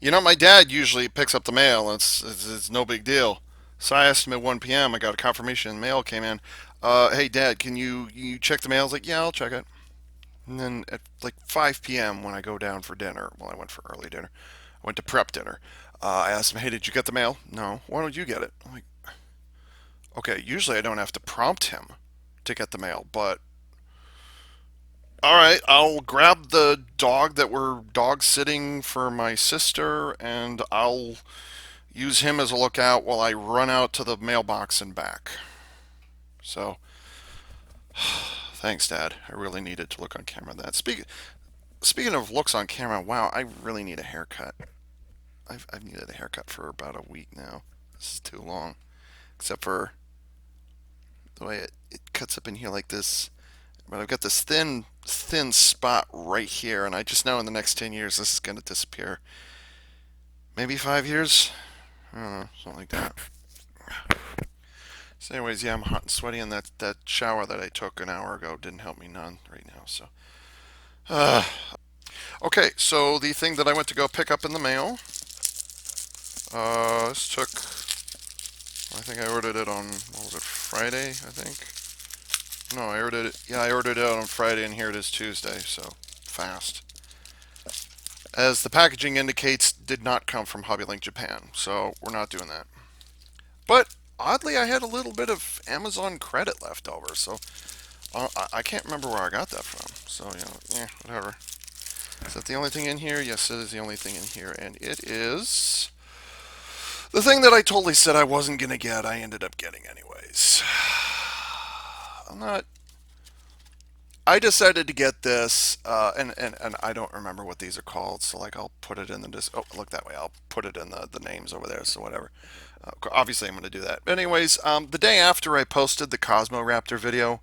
You know, my dad usually picks up the mail. It's no big deal. So I asked him at 1 p.m. I got a confirmation mail came in. Hey, Dad, can you check the mail? I was like, yeah, I'll check it. And then at like 5 p.m. when I go down for dinner, well, I went for early dinner. I went to prep dinner. I asked him, hey, did you get the mail? No. Why don't you get it? I'm like, okay, usually I don't have to prompt him to get the mail, but all right, I'll grab the dog that we're dog sitting for my sister, and I'll use him as a lookout while I run out to the mailbox and back. So, thanks, Dad. I really needed to look on camera. Speaking of looks on camera, wow, I really need a haircut. I've needed a haircut for about a week now. This is too long, except for the way it cuts up in here like this. But I've got this thin spot right here, and I just know in the next 10 years this is going to disappear. Maybe 5 years? I don't know, something like that. So, anyways, yeah, I'm hot and sweaty, and that shower that I took an hour ago didn't help me none right now. So, uh, okay, so the thing that I went to go pick up in the mail, this took, I think I ordered it on, what was it, Friday, I think? No, I ordered it, yeah, I ordered it on Friday, and here it is Tuesday, so fast. As the packaging indicates, did not come from Hobbylink Japan, so we're not doing that. But oddly, I had a little bit of Amazon credit left over, so I can't remember where I got that from. So, yeah, whatever. Is that the only thing in here? Yes, it is the only thing in here, and it is the thing that I totally said I wasn't gonna get. I ended up getting anyways. I'm not. I decided to get this, and I don't remember what these are called. So like, I'll put it in the oh, look that way. I'll put it in the names over there. So whatever. Obviously, I'm going to do that. But anyways, the day after I posted the Cosmo Raptor video,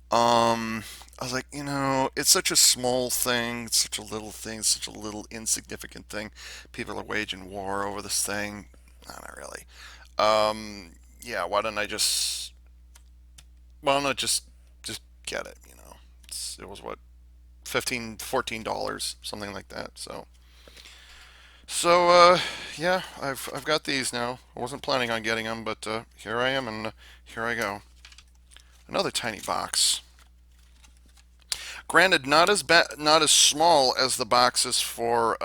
I was like, it's such a small thing, it's such a little thing, it's such a little insignificant thing. People are waging war over this thing. No, not really. Yeah, why don't I just get it? It was what, 15, $14, something like that. So, yeah, I've got these now. I wasn't planning on getting them, but here I am, and here I go. Another tiny box. Granted, not as small as the boxes for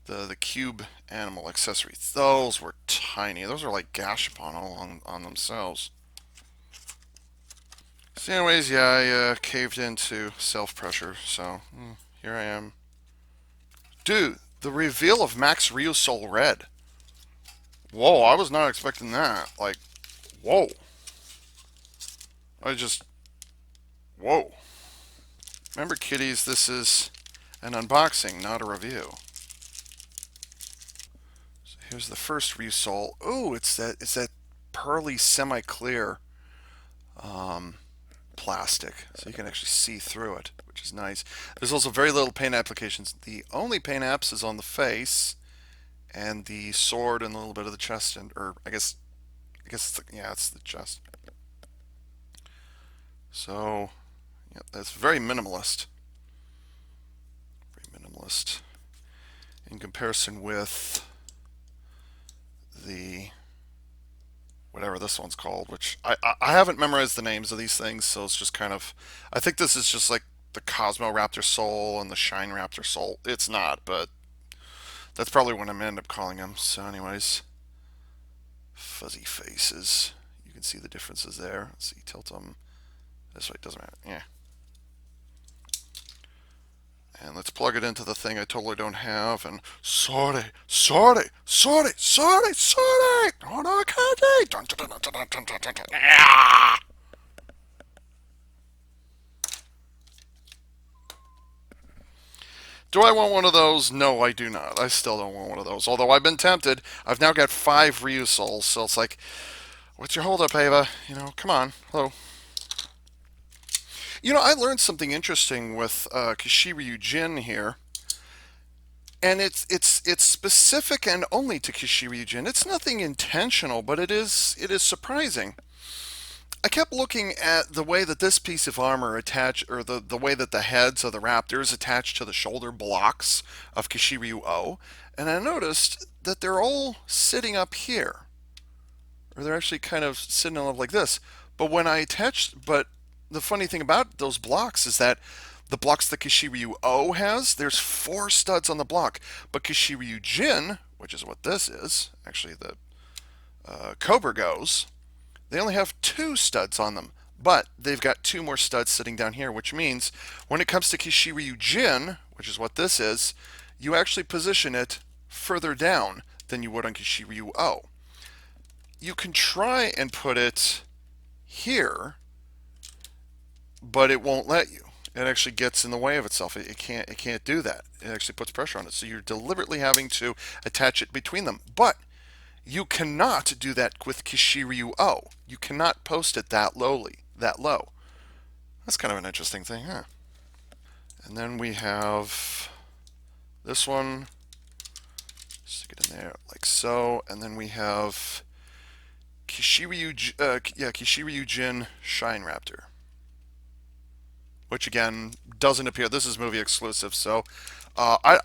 the cube animal accessory. Those were tiny. Those are like Gashapon all on themselves. So, anyways, yeah, I caved into self pressure. So here I am, dude. The reveal of Max Ryusol Red. Whoa, I was not expecting that. Like, whoa. I just, whoa. Remember, kiddies, this is an unboxing, not a review. So here's the first Ryusol. Ooh, it's that pearly semi-clear um, plastic, so you can actually see through it, which is nice. There's also very little paint applications. The only paint apps is on the face and the sword and a little bit of the chest, or yeah, it's the chest. So, yeah, that's very minimalist. Very minimalist in comparison with the whatever this one's called, which I haven't memorized the names of these things, so it's just kind of. I think this is just like the Cosmo Raptor Soul and the Shine Raptor Soul. It's not, but that's probably what I'm gonna end up calling them. So, anyways, fuzzy faces. You can see the differences there. Let's see, tilt them this way. It doesn't matter. Yeah. And let's plug it into the thing I totally don't have. And sorry, sorry, sorry, sorry, sorry. Oh no, candy. Do I want one of those? No, I do not. I still don't want one of those. Although I've been tempted. I've now got 5 Ryusols, so it's like, what's your holdup, Ava? Come on. Hello. I learned something interesting with Kishiryu Jin here, and it's specific and only to Kishiryu Jin. It's nothing intentional, but it is surprising. I kept looking at the way that this piece of armor attached, or the way that the heads of the raptors attach to the shoulder blocks of Kishiryu-O, and I noticed that they're all sitting up here, or they're actually kind of sitting up like this. But the funny thing about those blocks is that the blocks that Kishiryu-O has, there's 4 studs on the block, but Kishiryu-Jin, which is what this is, actually the Cobra goes, they only have 2 studs on them, but they've got 2 more studs sitting down here, which means when it comes to Kishiryu-Jin, which is what this is, you actually position it further down than you would on Kishiryu-O. You can try and put it here, but it won't let you. It actually gets in the way of itself. It can't do that. It actually puts pressure on it. So you're deliberately having to attach it between them. But you cannot do that with Kishiryu-O. You cannot post it that low. That's kind of an interesting thing, huh? And then we have this one. Stick it in there like so. And then we have Kishiryu-Jin Shine Raptor, which again doesn't appear. This is movie exclusive, so I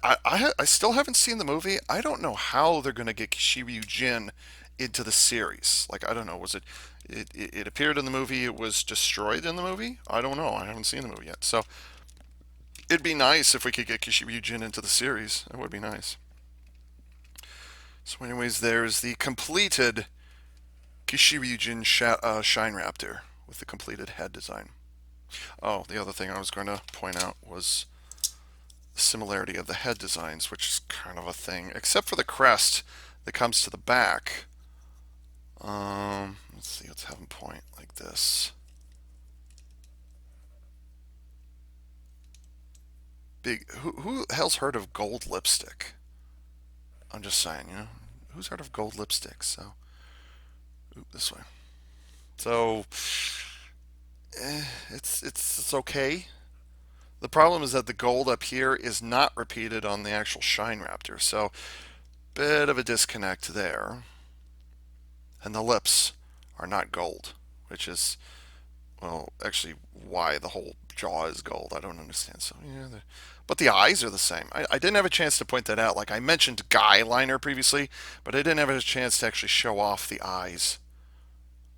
still haven't seen the movie. I don't know how they're going to get Kishiryu-Jin into the series. Like, I don't know. It appeared in the movie? It was destroyed in the movie? I don't know. I haven't seen the movie yet. So it'd be nice if we could get Kishiryu-Jin into the series. That would be nice. So anyways, there's the completed Kishiryu-Jin Shine Raptor with the completed head design. Oh, the other thing I was going to point out was the similarity of the head designs, which is kind of a thing, except for the crest that comes to the back. Let's see, let's have them point like this. Big. Who the hell's heard of gold lipstick? I'm just saying, who's heard of gold lipstick? So, this way. So, it's okay. The problem is that the gold up here is not repeated on the actual Shine Raptor, so bit of a disconnect there. And the lips are not gold, which is, well, actually why the whole jaw is gold. I don't understand. So yeah, but the eyes are the same. I didn't have a chance to point that out. Like I mentioned Guy Liner previously, but I didn't have a chance to actually show off the eyes.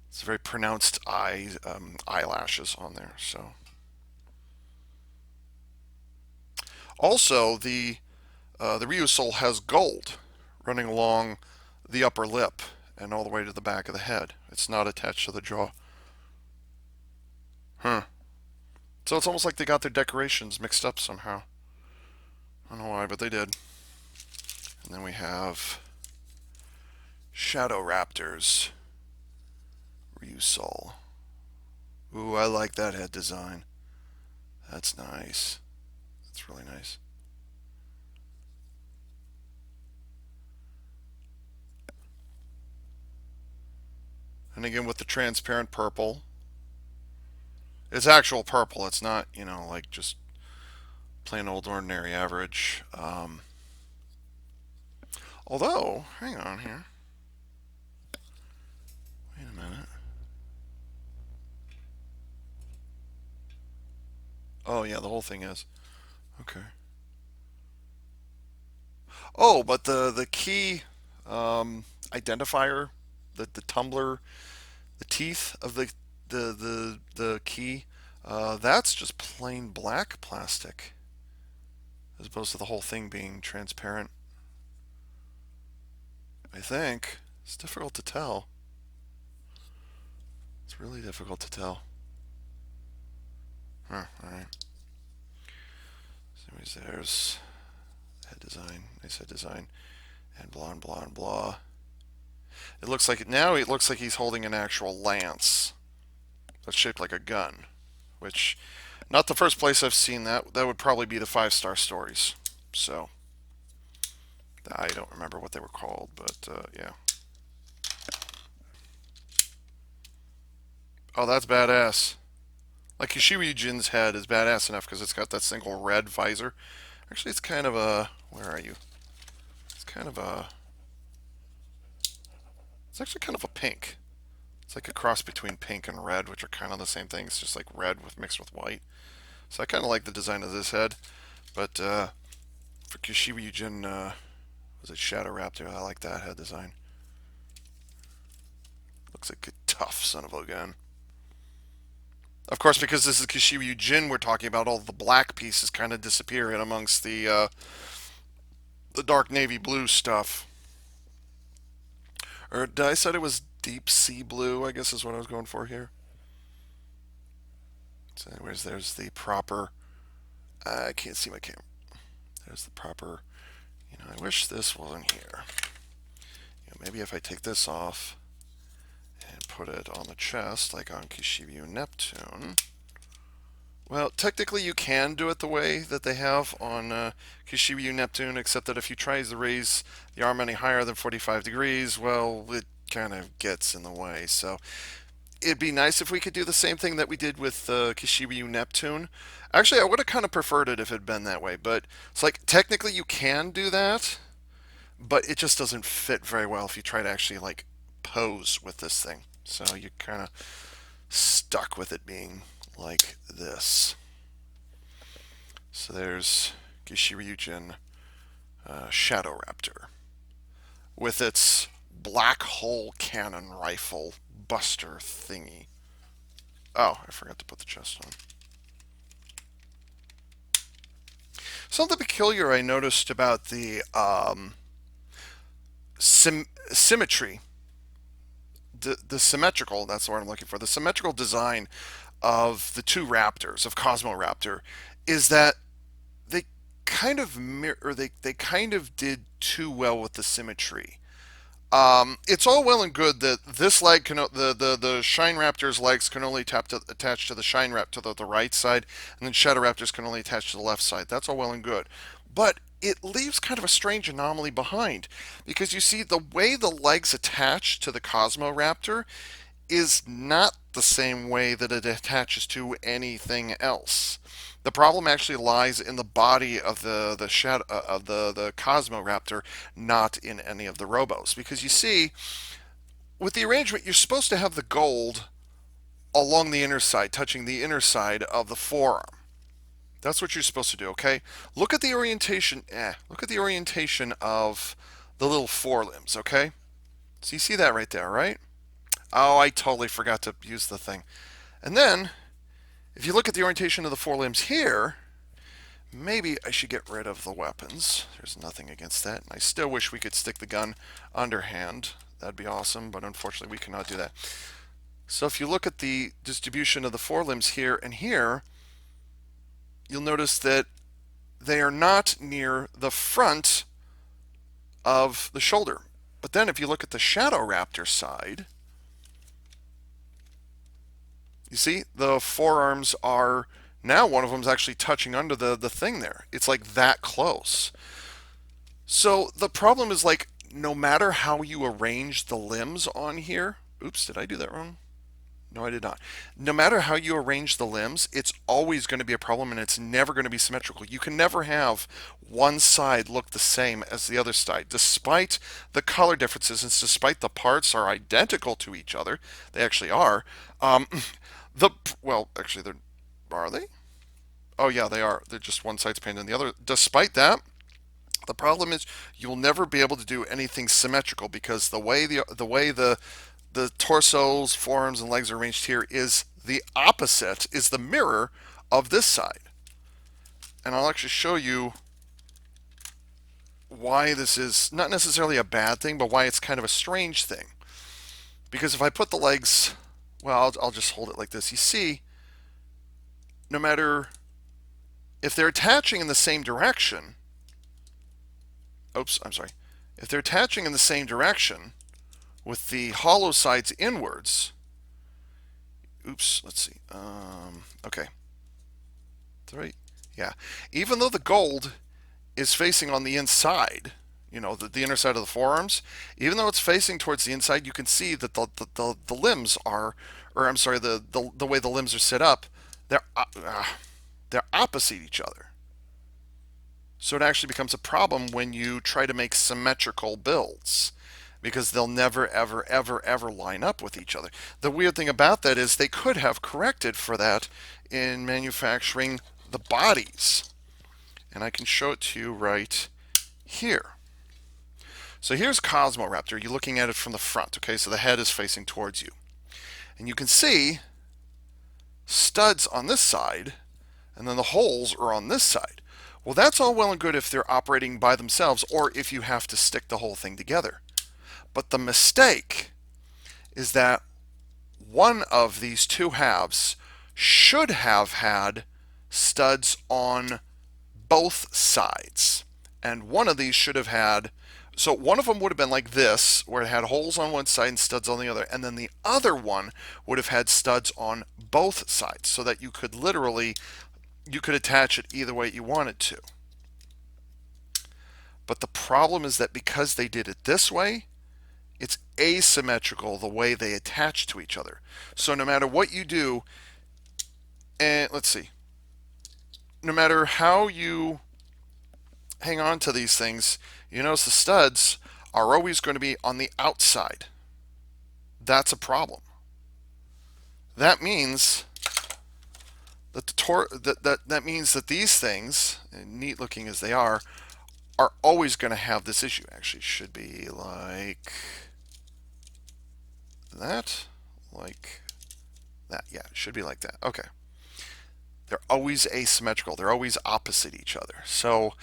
It's very pronounced eyelashes on there. So also the Ryusol has gold running along the upper lip and all the way to the back of the head. It's not attached to the jaw. Huh. So it's almost like they got their decorations mixed up somehow. I don't know why, but they did. And then we have Shadow Raptors. Ryusol. Ooh, I like that head design. That's nice. That's really nice. And again with the transparent purple. It's actual purple. It's not, like just plain old ordinary average. Although, hang on here. Wait a minute. Oh yeah, the whole thing is. Okay. Oh, but the key identifier, the tumbler, the teeth of the key, that's just plain black plastic, as opposed to the whole thing being transparent. I think it's difficult to tell. It's really difficult to tell. Huh, all right. So there's head design, nice head design, and blah and blah and blah. It looks like he's holding an actual lance that's shaped like a gun, which not the first place I've seen that. That would probably be the 5-star stories. So I don't remember what they were called, but yeah. Oh, that's badass. Like Kishiryu-Jin's head is badass enough because it's got that single red visor. Actually, it's kind of a. Where are you? It's kind of a. It's actually kind of a pink. It's like a cross between pink and red, which are kind of the same thing. It's just like red with mixed with white. So I kind of like the design of this head. But for Kishiba Yujin, was it Shadow Raptor? I like that head design. Looks like a tough son of a gun. Of course, because this is Kishiba Yujin, we're talking about all the black pieces kind of disappear in amongst the dark navy blue stuff. Or did I said it was deep sea blue? I guess is what I was going for here. So, anyways, there's the proper. I can't see my camera. There's the proper. I wish this wasn't here. Maybe if I take this off and put it on the chest, like on Kishibu Neptune. Well, technically you can do it the way that they have on Kishibu Neptune, except that if you try to raise the arm any higher than 45 degrees, well, it kind of gets in the way. So it'd be nice if we could do the same thing that we did with Kishibu Neptune. Actually, I would have kind of preferred it if it had been that way, but it's like technically you can do that, but it just doesn't fit very well if you try to actually like pose with this thing. So you kind of stuck with it being like this. So there's Gishiryujin Shadow Raptor with its black hole cannon rifle buster thingy. Oh, I forgot to put the chest on. Something peculiar I noticed about the symmetry, the symmetrical, that's the word I'm looking for, the symmetrical design of the two Raptors, of Cosmo Raptor, is that they kind of they kind of did too well with the symmetry. It's all well and good that this leg can the Shine Raptor's legs can only attach to the Shine Rap to the right side, and then Shadow Raptors can only attach to the left side. That's all well and good, but it leaves kind of a strange anomaly behind because you see the way the legs attach to the Cosmo Raptor is not the same way that it attaches to anything else. The problem actually lies in the body of the shadow of the Cosmo Raptor, not in any of the robos. Because you see, with the arrangement, you're supposed to have the gold along the inner side, touching the inner side of the forearm. That's what you're supposed to do. Okay. Look at the orientation. Look at the orientation of the little forelimbs. Okay. So you see that right there, right? Oh, I totally forgot to use the thing. And then, if you look at the orientation of the forelimbs here, maybe I should get rid of the weapons. There's nothing against that. And I still wish we could stick the gun underhand. That'd be awesome, but unfortunately we cannot do that. So if you look at the distribution of the forelimbs here and here, you'll notice that they are not near the front of the shoulder. But then if you look at the Shadow Raptor side, you see, the forearms are, now one of them is actually touching under the thing there. It's like that close. So the problem is like, no matter how you arrange the limbs on here, oops, did I do that wrong? No, I did not. No matter how you arrange the limbs, it's always going to be a problem and it's never going to be symmetrical. You can never have one side look the same as the other side. Despite the color differences and despite the parts are identical to each other, they actually are. Well, actually, are they? Oh yeah, they are. They're just one side's painted on the other. Despite that, the problem is you'll never be able to do anything symmetrical because the way the torsos, forearms, and legs are arranged here is the opposite, is the mirror of this side. And I'll actually show you why this is not necessarily a bad thing, but why it's kind of a strange thing. Because if I put the legs, well, I'll just hold it like this. You see, no matter if they're attaching in the same direction, oops, I'm sorry. If they're attaching in the same direction with the hollow sides inwards, oops, let's see. Okay. 3. Yeah. Even though the gold is facing on the inside, the inner side of the forearms, even though it's facing towards the inside, you can see that the limbs are, or I'm sorry, the way the limbs are set up, they're opposite each other. So it actually becomes a problem when you try to make symmetrical builds. because they'll never, ever, ever, ever line up with each other. The weird thing about that is they could have corrected for that in manufacturing the bodies. And I can show it to you right here. So here's Cosmoraptor. You're looking at it from the front, okay? So the head is facing towards you. And you can see studs on this side, and then the holes are on this side. Well, that's all well and good if they're operating by themselves or if you have to stick the whole thing together. But the mistake is that one of these two halves should have had studs on both sides. And one of these should have had, so one of them would have been like this, where it had holes on one side and studs on the other. And then the other one would have had studs on both sides so that you could literally, you could attach it either way you wanted to. But the problem is that because they did it this way, it's asymmetrical the way they attach to each other. So no matter what you do, and let's see, no matter how you hang on to these things, you notice the studs are always going to be on the outside. That's a problem. That means that that means that these things, neat looking as they are always going to have this issue. Actually, it should be like that, like that. Yeah, it should be like that. Okay. They're always asymmetrical. They're always opposite each other. So,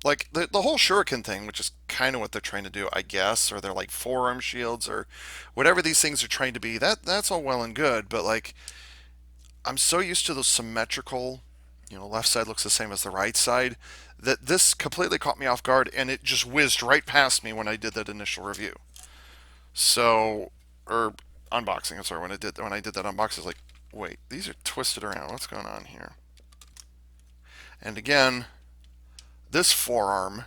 like the whole shuriken thing, which is kind of what they're trying to do, I guess, or they're like forearm shields or whatever these things are trying to be. That's all well and good, but like I'm so used to those symmetrical, left side looks the same as the right side, that this completely caught me off guard, and it just whizzed right past me when I did that initial review. So, or unboxing. I'm sorry, when I did that unboxing, I was like, wait, these are twisted around. What's going on here? And again, this forearm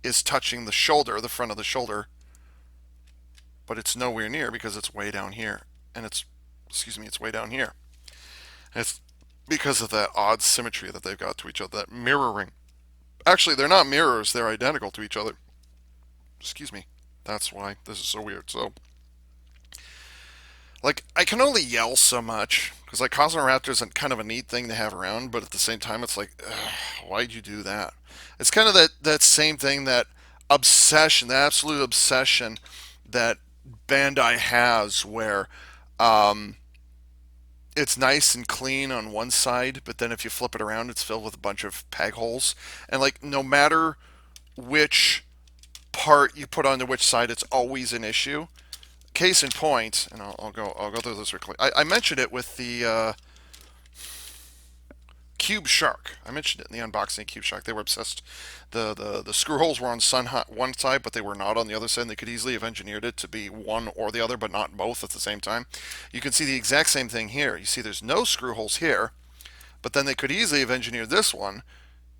is touching the shoulder, the front of the shoulder, but it's nowhere near because it's way down here, and it's way down here. And it's because of that odd symmetry that they've got to each other, that mirroring. Actually, they're not mirrors; they're identical to each other. Excuse me. That's why this is so weird. So, like, I can only yell so much because, like, Cosmoraptor is kind of a neat thing to have around, but at the same time, it's like, why'd you do that? It's kind of that same thing, that obsession, the absolute obsession that Bandai has, where it's nice and clean on one side, but then if you flip it around, it's filled with a bunch of peg holes, and like no matter which part you put onto which side, it's always an issue. Case in point, and I'll go through this quickly. I mentioned it with the Cube Shark. I mentioned it in the unboxing of Cube Shark. They were obsessed. The screw holes were on one side, but they were not on the other side. And they could easily have engineered it to be one or the other, but not both at the same time. You can see the exact same thing here. You see there's no screw holes here, but then they could easily have engineered this one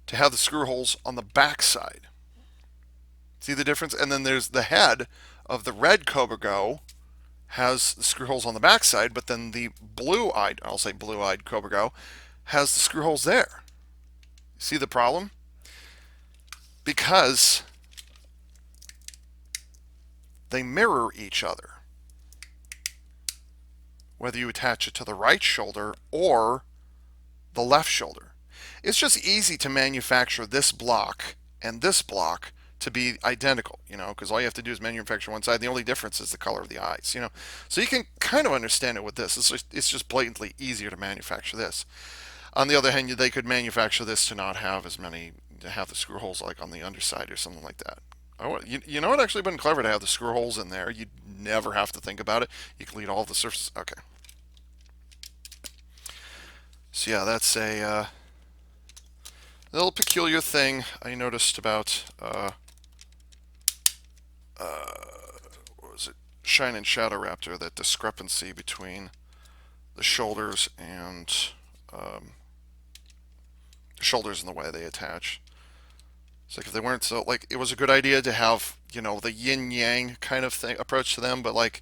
to have the screw holes on the back side. See the difference? And then there's the head of the red Cobra Go has the screw holes on the back side, but then the blue-eyed, I'll say blue-eyed Cobra Go, has the screw holes there. See the problem? Because they mirror each other. Whether you attach it to the right shoulder or the left shoulder. It's just easy to manufacture this block and this block to be identical, because all you have to do is manufacture one side. The only difference is the color of the eyes, So you can kind of understand it with this. It's just blatantly easier to manufacture this. On the other hand, they could manufacture this to not have to have the screw holes like on the underside or something like that. Oh, you know, it actually been clever to have the screw holes in there. You'd never have to think about it. You can lead all the surfaces. Okay. So yeah, that's a little peculiar thing I noticed about what was it? Shine and Shadow Raptor. That discrepancy between the shoulders and the way they attach. It's like if they weren't so, like, it was a good idea to have, the yin yang kind of thing approach to them, but like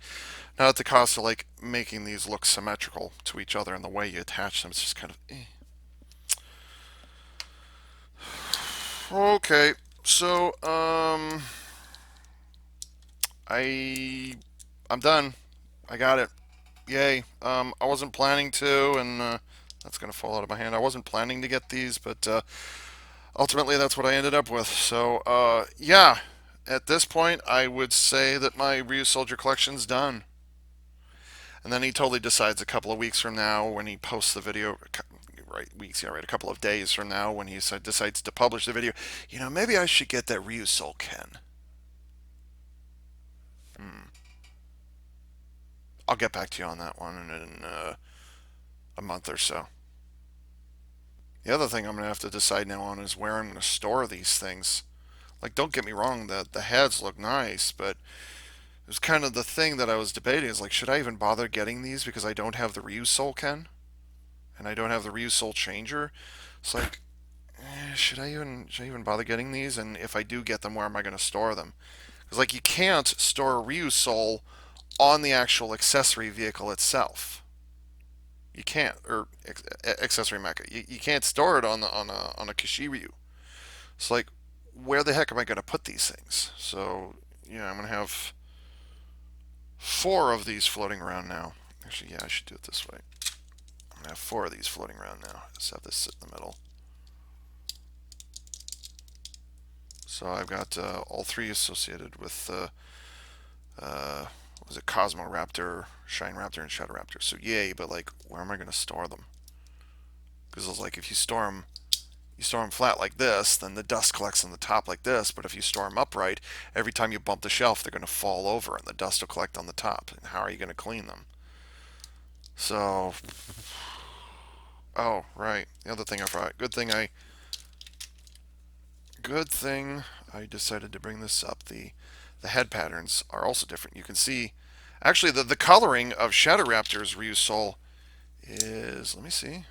not at the cost of like making these look symmetrical to each other and the way you attach them. It's just kind of Okay, so I I'm done. I got it. Yay. I wasn't planning to, and that's gonna fall out of my hand. I wasn't planning to get these, but ultimately that's what I ended up with. So yeah, at this point I would say that my Ryu Soldier collection's done. And then he totally decides a couple of weeks from now when he posts the video, right, weeks, yeah, right, a couple of days from now when he decides to publish the video, maybe I should get that Ryu Soul Ken. Hmm. I'll get back to you on that one in a month or so. The other thing I'm going to have to decide now on is where I'm going to store these things. Like, don't get me wrong, the heads look nice, but it was kind of the thing that I was debating is like, should I even bother getting these because I don't have the Ryu Soul Ken and I don't have the Ryu Soul Changer? It's like, should I even bother getting these? And if I do get them, where am I going to store them? Because like you can't store a Ryu Soul on the actual accessory vehicle itself. You can't, or accessory mecha. You can't store it on a Kishiryu. It's like, where the heck am I going to put these things? So yeah, I'm going to have four of these floating around now. Actually, yeah, I should do it this way. I'm going to have four of these floating around now. Just have this sit in the middle. So I've got all three associated with what was it, Cosmo Raptor, Shine Raptor, and Shadow Raptor. So yay, but like, where am I going to store them? Because it's like if you store them flat like this, then the dust collects on the top like this. But if you store them upright, every time you bump the shelf, they're going to fall over, and the dust will collect on the top. And how are you going to clean them? So, oh right, the other thing I forgot. Good thing I decided to bring this up. The head patterns are also different. You can see, actually, the coloring of Shadow Raptor's Ryu Soul is, let me see.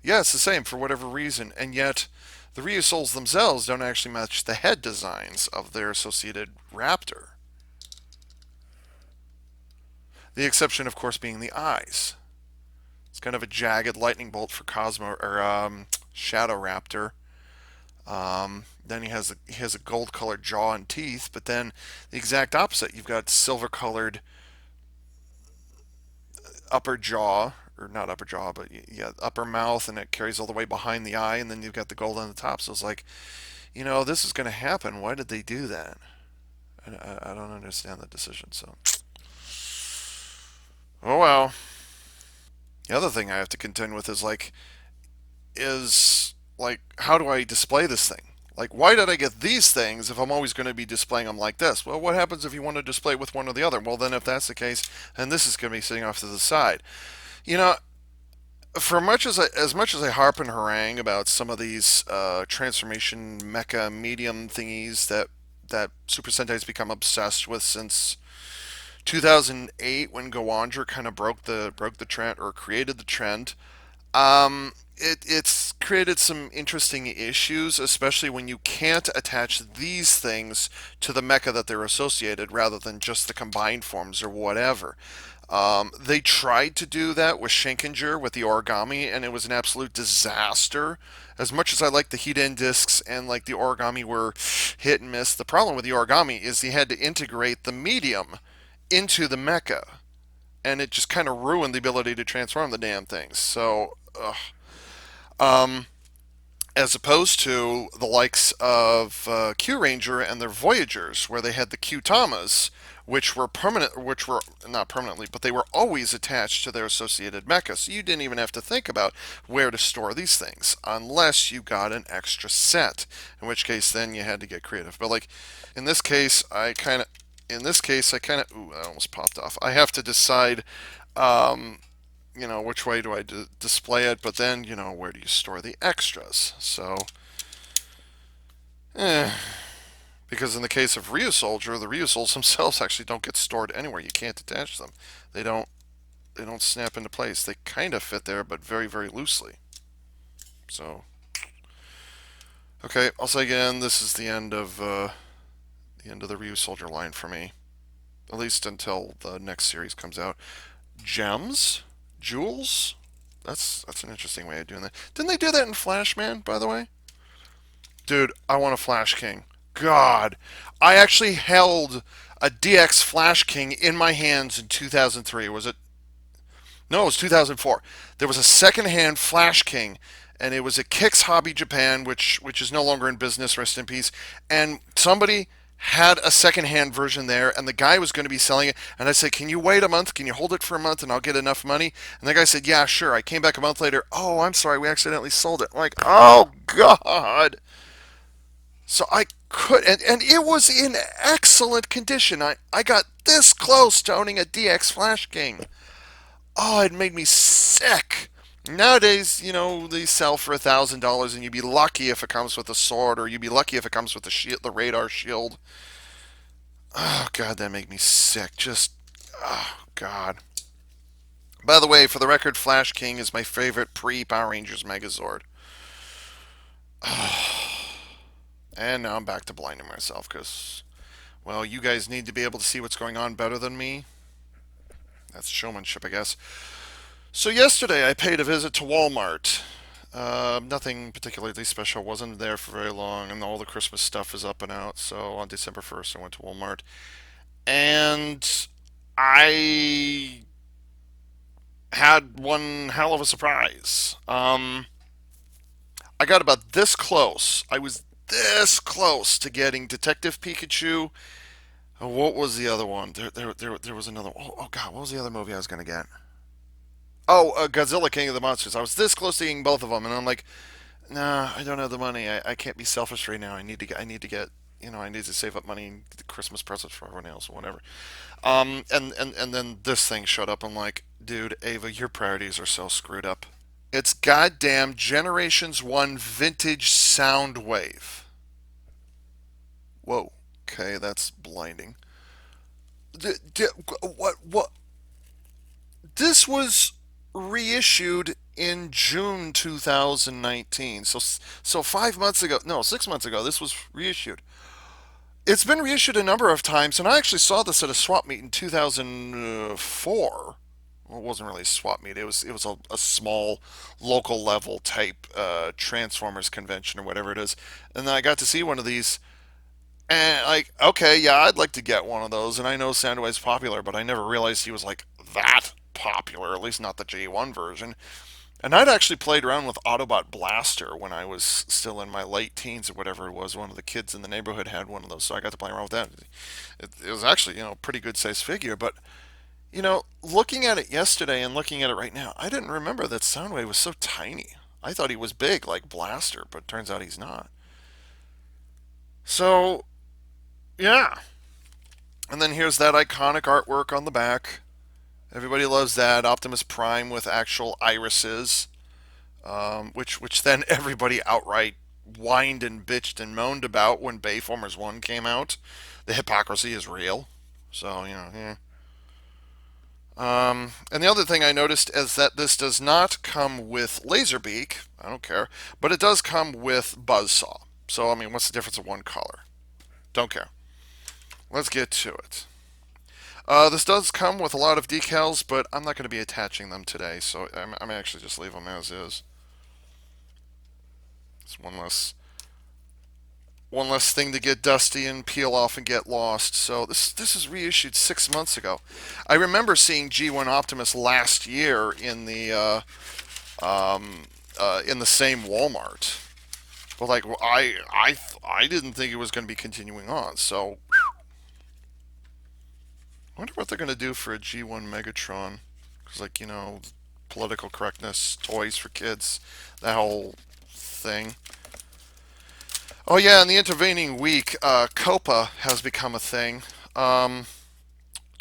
Yeah, it's the same for whatever reason, and yet the Ryu Souls themselves don't actually match the head designs of their associated Raptor. The exception, of course, being the eyes. It's kind of a jagged lightning bolt for Cosmo or Shadow Raptor. Then he has a gold colored jaw and teeth, but then the exact opposite. You've got silver colored upper jaw, or not upper jaw, but yeah, upper mouth, and it carries all the way behind the eye, and then you've got the gold on the top. So it's like, this is going to happen. Why did they do that? I don't understand that decision. So, oh well. The other thing I have to contend with is how do I display this thing? Like, why did I get these things if I'm always going to be displaying them like this? Well, what happens if you want to display with one or the other? Well, then if that's the case, then this is going to be sitting off to the side. You know, for as much as I harp and harangue about some of these transformation mecha medium thingies that Super Sentai's become obsessed with since 2008 when Goandra kind of broke the trend or created the trend. It's created some interesting issues, especially when you can't attach these things to the mecha that they're associated, rather than just the combined forms or whatever. They tried to do that with Schenkinger with the origami, and it was an absolute disaster. As much as I like the heat end discs and like the origami were hit and miss, the problem with the origami is he had to integrate the medium into the mecha, and it just kind of ruined the ability to transform the damn things. So, um, as opposed to the likes of Q Ranger and their Voyagers, where they had the Q Tamas, which were not permanently, but they were always attached to their associated mecha. So you didn't even have to think about where to store these things, unless you got an extra set, in which case then you had to get creative. But like in this case, ooh, that almost popped off. I have to decide. Which way do I display it, but then, where do you store the extras? So, eh. Because in the case of Ryu Soldier, the Ryu Souls themselves actually don't get stored anywhere. You can't attach them. They don't. They don't snap into place. They kind of fit there, but very, very loosely. So, okay, I'll say again, this is the end of the Ryu Soldier line for me, at least until the next series comes out. Gems, jewels. That's an interesting way of doing that. Didn't they do that in Flashman, by the way? Dude, I want a Flash King. God. I actually held a DX Flash King in my hands in 2003. Was it? No, it was 2004. There was a secondhand Flash King, and it was at Kicks Hobby Japan, which is no longer in business, rest in peace. And somebody had a secondhand version there, and the guy was going to be selling it. And I said, "Can you wait a month? Can you hold it for a month, and I'll get enough money?" And the guy said, "Yeah, sure." I came back a month later. "Oh, I'm sorry, we accidentally sold it." I'm like, oh God. So I could, and it was in excellent condition. I got this close to owning a DX Flash King. Oh, it made me sick. Nowadays, they sell for $1,000, and you'd be lucky if it comes with a sword, or you'd be lucky if it comes with the shield, the radar shield. Oh God, that made me sick. Just, oh God. By the way, for the record, Flash King is my favorite pre-Power Rangers Megazord. And now I'm back to blinding myself because, well, you guys need to be able to see what's going on better than me. That's showmanship, I guess. So yesterday I paid a visit to Walmart. Nothing particularly special. Wasn't there for very long, and all the Christmas stuff is up and out. So on December 1st, I went to Walmart, and I had one hell of a surprise. I got about this close. I was this close to getting Detective Pikachu. What was the other one? There was another. Oh God, what was the other movie I was gonna get? Oh, Godzilla King of the Monsters. I was this close to getting both of them, and I'm like, nah, I don't have the money. I can't be selfish right now. I need to get, I need to save up money and get the Christmas presents for everyone else or whatever. And then this thing showed up. I'm like, dude, Ava, your priorities are so screwed up. It's goddamn Generations 1 vintage Soundwave. Whoa. Okay, that's blinding. What? This was reissued in June 2019. So 5 months ago, no, 6 months ago, this was reissued. It's been reissued a number of times, and I actually saw this at a swap meet in 2004. Well, it wasn't really a swap meet. It was a small local level type Transformers convention or whatever it is, and then I got to see one of these. And like, okay, yeah, I'd like to get one of those. And I know Soundwave's popular, but I never realized he was like that popular. At least not the J1 version. And I'd actually played around with Autobot Blaster when I was still in my late teens or whatever it was. One of the kids in the neighborhood had one of those, so I got to play around with that. It was actually, a pretty good size figure. But looking at it yesterday and looking at it right now, I didn't remember that Soundwave was so tiny. I thought he was big like Blaster, but turns out he's not. So yeah. And then here's that iconic artwork on the back. Everybody loves that. Optimus Prime with actual irises, which then everybody outright whined and bitched and moaned about when Bayformers 1 came out. The hypocrisy is real. So, yeah. And the other thing I noticed is that this does not come with Laserbeak. I don't care. But it does come with Buzzsaw. So, I mean, what's the difference of one color? Don't care. Let's get to it. This does come with a lot of decals, but I'm not going to be attaching them today, so I'm actually just leave them as is. It's one less thing to get dusty and peel off and get lost. So this is reissued 6 months ago. I remember seeing G1 Optimus last year in the same Walmart, but like I didn't think it was going to be continuing on. So I wonder what they're going to do for a G1 Megatron. Because, like, political correctness, toys for kids, that whole thing. Oh, yeah, in the intervening week, COPA has become a thing. To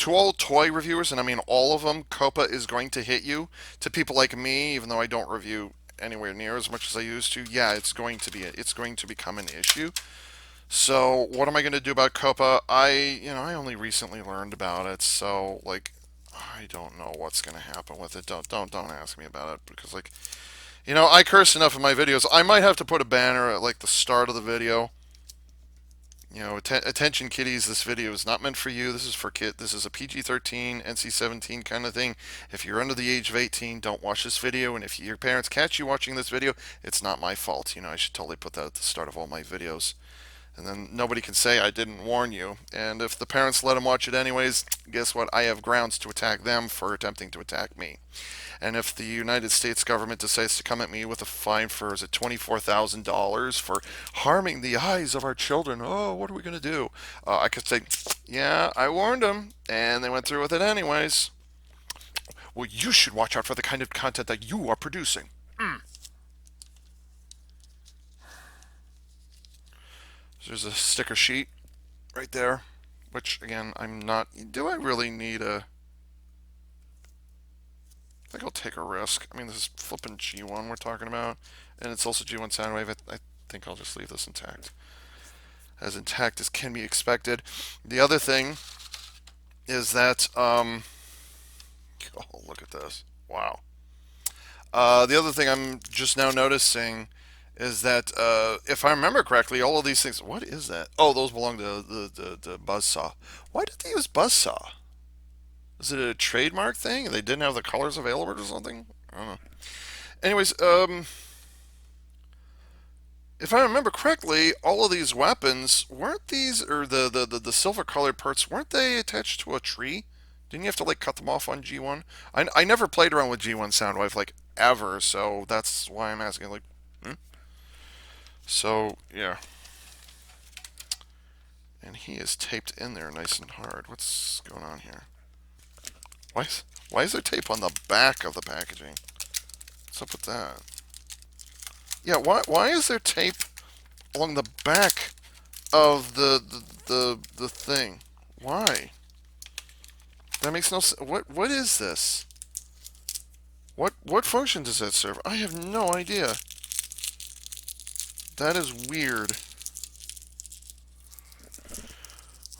all toy reviewers, and I mean all of them, COPA is going to hit you. To people like me, even though I don't review anywhere near as much as I used to, yeah, it's going to become an issue. So what am I going to do about COPA? I only recently learned about it, so like, I don't know what's going to happen with it. Don't ask me about it because like, I curse enough in my videos. I might have to put a banner at like the start of the video. Attention kiddies, this video is not meant for you. This is for kid. This is a PG-13, NC-17 kind of thing. If you're under the age of 18, don't watch this video. And if your parents catch you watching this video, it's not my fault. I should totally put that at the start of all my videos. And then nobody can say I didn't warn you. And if the parents let them watch it anyways, guess what? I have grounds to attack them for attempting to attack me. And if the United States government decides to come at me with a fine for, is it $24,000 for harming the eyes of our children, oh, what are we going to do? I could say, yeah, I warned them, and they went through with it anyways. Well, you should watch out for the kind of content that you are producing. So there's a sticker sheet right there, which, again, I'm not... Do I really need a... I think I'll take a risk. I mean, this is flipping G1 we're talking about, and it's also G1 Soundwave. I think I'll just leave this intact. As intact as can be expected. The other thing is that, oh, look at this. Wow. The other thing I'm just now noticing is that, if I remember correctly, all of these things, what is that? Oh, those belong to the Buzzsaw. Why did they use Buzzsaw? Is it a trademark thing? They didn't have the colors available or something? I don't know. Anyways, if I remember correctly, all of these weapons, weren't these, or the silver colored parts, weren't they attached to a tree? Didn't you have to, like, cut them off on G1? I never played around with G1 Soundwave, like, ever, so that's why I'm asking, like, hmm? So, yeah. And he is taped in there nice and hard. What's going on here? Why is there tape on the back of the packaging? What's up with that? Yeah, why is there tape along the back of the thing? Why? That makes no sense. What is this? What function does that serve? I have no idea. That is weird.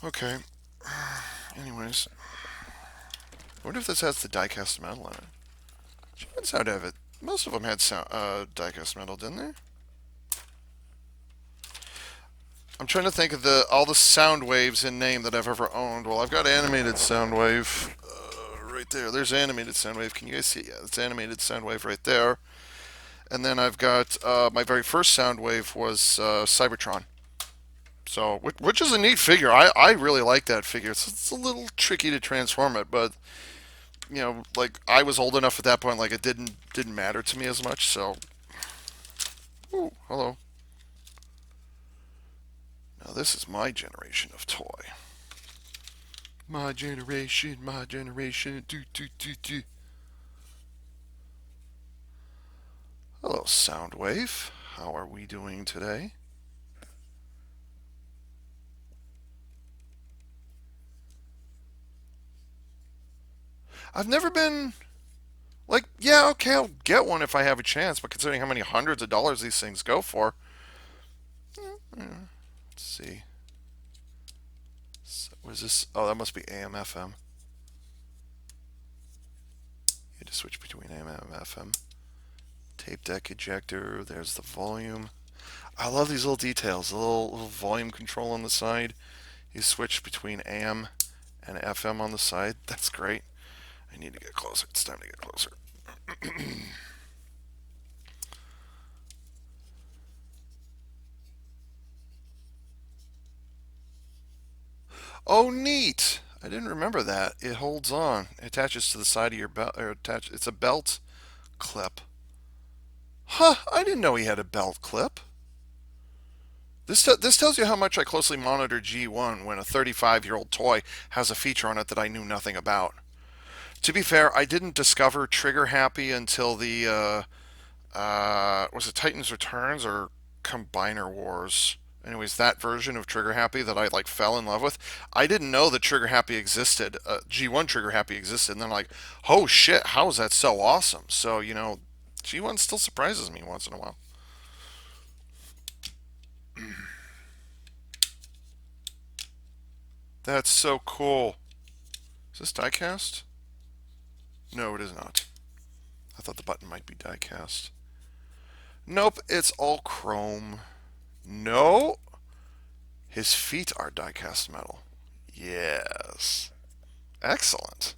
Okay. Anyways. I wonder if this has the die-cast metal in it. G1 Sound have it. Most of them had die-cast metal, didn't they? I'm trying to think of all the sound waves in name that I've ever owned. Well, I've got animated Soundwave right there. There's animated Soundwave. Can you guys see it? Yeah, it's animated Soundwave right there. And then I've got my very first Soundwave was Cybertron. So, which is a neat figure. I really like that figure. It's a little tricky to transform it, but like, I was old enough at that point, like, it didn't matter to me as much, so. Ooh, hello. Now this is my generation of toy. My generation, do do do do. Hello, Soundwave. How are we doing today? I've never been, like, yeah, okay, I'll get one if I have a chance, but considering how many hundreds of dollars these things go for, let's see. So, what is this? Oh, that must be AM FM. You had to switch between AM and FM. Tape deck ejector. There's the volume. I love these little details. The little volume control on the side. You switch between AM and FM on the side. That's great. I need to get closer. It's time to get closer. Oh, neat! I didn't remember that. It holds on. It attaches to the side of your belt. It's a belt clip. Huh, I didn't know he had a belt clip. This tells you how much I closely monitor G1 when a 35-year-old toy has a feature on it that I knew nothing about. To be fair, I didn't discover Trigger Happy until the, was it Titans Returns or Combiner Wars? Anyways, that version of Trigger Happy that I, like, fell in love with. I didn't know that Trigger Happy existed. G1 Trigger Happy existed, and then I'm like, oh shit, how is that so awesome? So, G1 still surprises me once in a while. That's so cool. Is this die-cast? No, it is not. I thought the button might be die-cast. Nope, it's all chrome. No. His feet are die-cast metal. Yes. Excellent.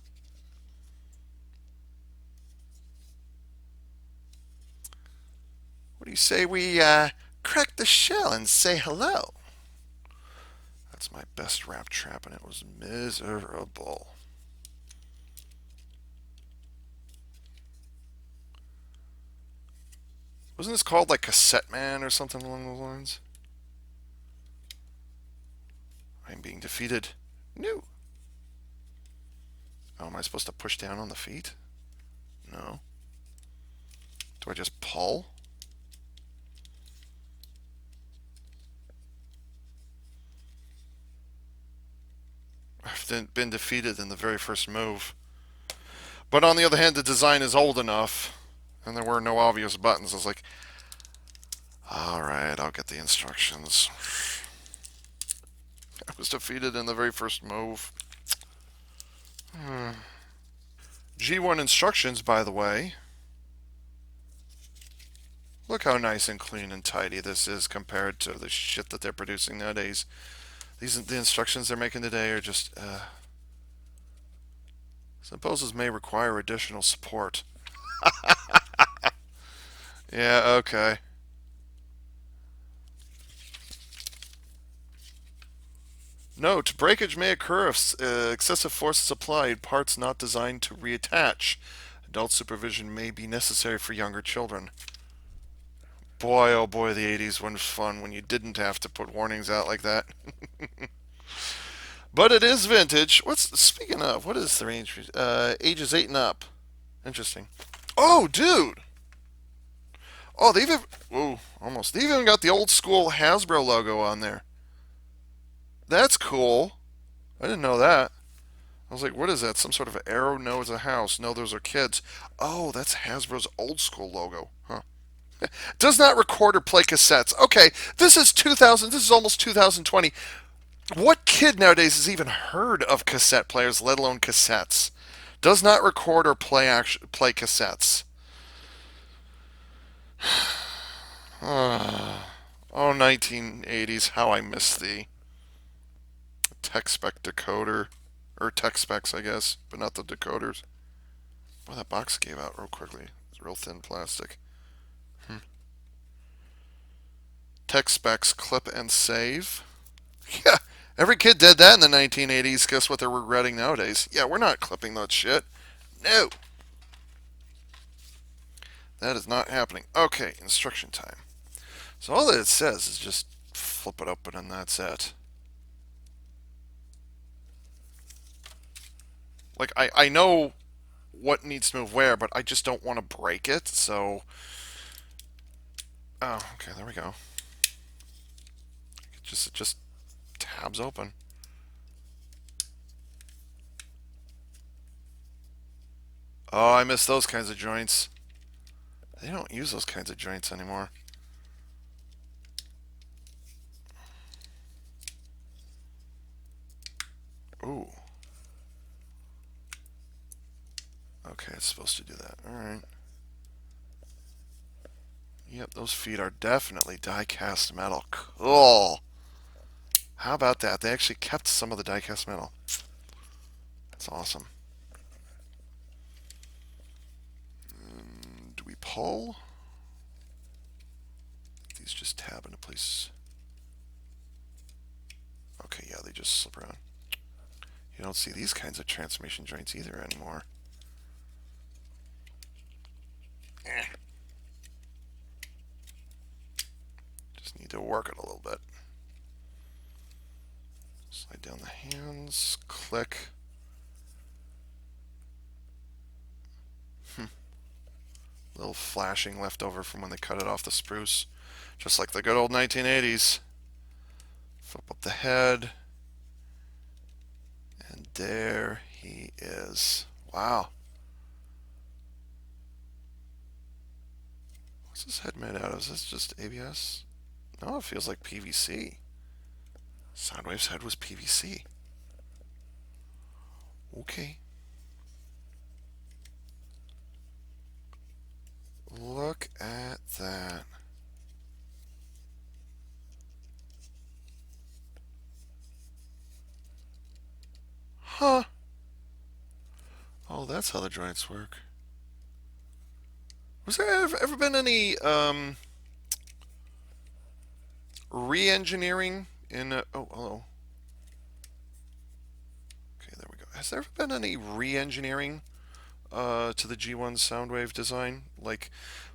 What do you say we crack the shell and say hello? That's my best rap trap, and it was miserable. Wasn't this called like Cassette Man or something along those lines? I'm being defeated. No. Oh, am I supposed to push down on the feet? No. Do I just pull? I've been defeated in the very first move. But on the other hand, the design is old enough, and there were no obvious buttons. I was like, alright, I'll get the instructions. I was defeated in the very first move. G1 instructions, by the way. Look how nice and clean and tidy this is compared to the shit that they're producing nowadays. The instructions they're making today are just, Supposes may require additional support. Yeah, okay. Note, breakage may occur if excessive force is applied, parts not designed to reattach. Adult supervision may be necessary for younger children. Boy, oh boy, the 80s was fun when you didn't have to put warnings out like that. But it is vintage. Speaking of, what is the range? Ages 8 and up. Interesting. Oh, dude! Oh, almost. They've even got the old school Hasbro logo on there. That's cool. I didn't know that. I was like, what is that? Some sort of arrow? No, it's a house. No, those are kids. Oh, that's Hasbro's old school logo. Huh. Does not record or play cassettes. Okay, this is 2000. This is almost 2020. What kid nowadays has even heard of cassette players, let alone cassettes? Does not record or play cassettes. Oh, 1980s, how I miss thee. Tech spec decoder. Or tech specs, I guess, but not the decoders. Well, that box gave out real quickly. It's real thin plastic. Tech specs, clip and save. Yeah, every kid did that in the 1980s. Guess what they're regretting nowadays? Yeah, we're not clipping that shit. No. That is not happening. Okay, instruction time. So all that it says is just flip it open and that's it. Like, I know what needs to move where, but I just don't want to break it, so... Oh, okay, there we go. It just tabs open. Oh, I miss those kinds of joints. They don't use those kinds of joints anymore. Ooh. Okay, it's supposed to do that. Alright. Yep, those feet are definitely die-cast metal. Cool. How about that? They actually kept some of the die-cast metal. That's awesome. Do we pull? These just tab into place. Okay, yeah, they just slip around. You don't see these kinds of transformation joints either anymore. Just need to work it a little bit. Slide down the hands, click. Little flashing left over from when they cut it off the spruce. Just like the good old 1980s. Flip up the head. And there he is. Wow. What's this head made out of? Is this just ABS? No, it feels like PVC. Soundwave's head was PVC. Okay. Look at that. that's how the joints work. Was there ever been any re-engineering in? Oh, hello. Okay, there we go. Has there ever been any re-engineering to the G1 Soundwave design? Like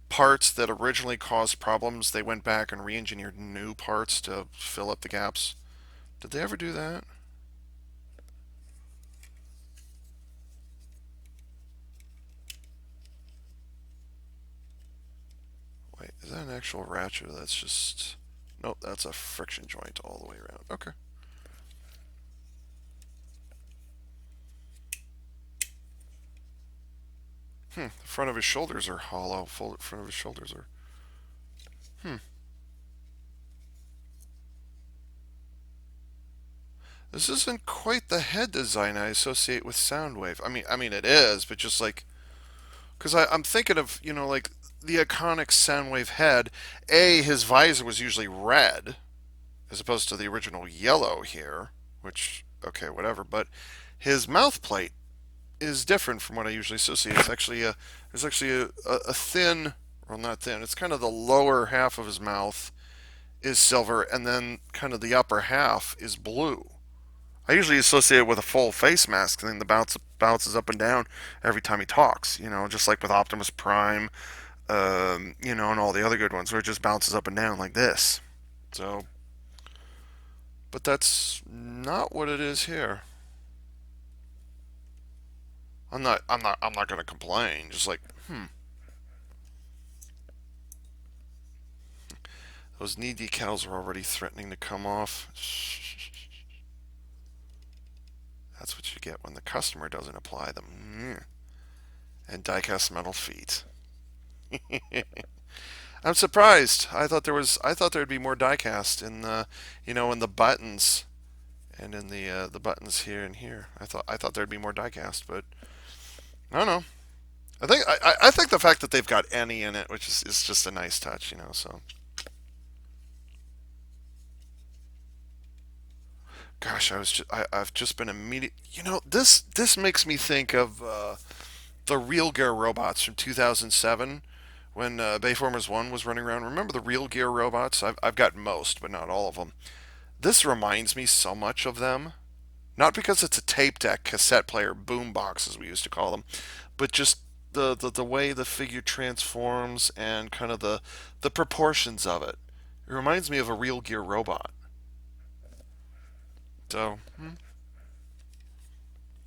parts that originally caused problems, they went back and re-engineered new parts to fill up the gaps. Did they ever do that? Wait, is that an actual ratchet? That's just... Nope, that's a friction joint all the way around. Okay. The front of his shoulders are hollow. Front of his shoulders are... Hmm. This isn't quite the head design I associate with Soundwave. I mean it is, but just like... Because I'm thinking of, like the iconic Soundwave head. His visor was usually red, as opposed to the original yellow here, which, okay, whatever. But his mouth plate is different from what I usually associate. There's actually a thin, well, not thin. It's kind of the lower half of his mouth is silver, and then kind of the upper half is blue. I usually associate it with a full face mask, and then the bounces up and down every time he talks. Just like with Optimus Prime, and all the other good ones, where it just bounces up and down like this. So, but that's not what it is here. I'm not gonna complain. Just like, those knee decals are already threatening to come off. That's what you get when the customer doesn't apply them. And diecast metal feet. I'm surprised. I thought there'd be more diecast in the, in the buttons and in the buttons here and here. I thought there'd be more diecast, but I don't know. I think the fact that they've got any in it, which is just a nice touch, So, gosh, I've just been immediate. This makes me think of the Real Gear robots from 2007 when Bayformers 1 was running around. Remember the Real Gear robots? I've got most, but not all of them. This reminds me so much of them. Not because it's a tape deck, cassette player, boom box, as we used to call them, but just the way the figure transforms and kind of the proportions of it. It reminds me of a Real Gear robot. So,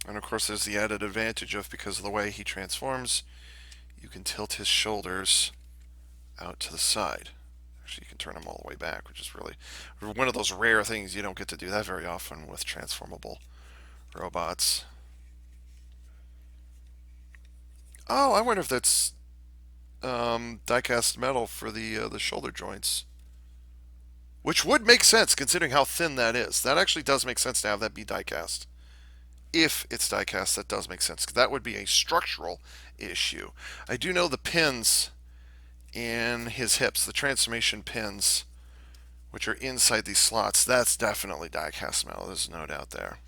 and of course, there's the added advantage of, because of the way he transforms, you can tilt his shoulders out to the side. Actually, you can turn them all the way back, which is really one of those rare things. You don't get to do that very often with transformable robots. Oh, I wonder if that's die-cast metal for the shoulder joints, which would make sense considering how thin that is. That actually does make sense to have that be die-cast. If it's die-cast, that does make sense. That would be a structural issue. I do know the pins in his hips, the transformation pins, which are inside these slots, that's definitely die-cast metal. There's no doubt there.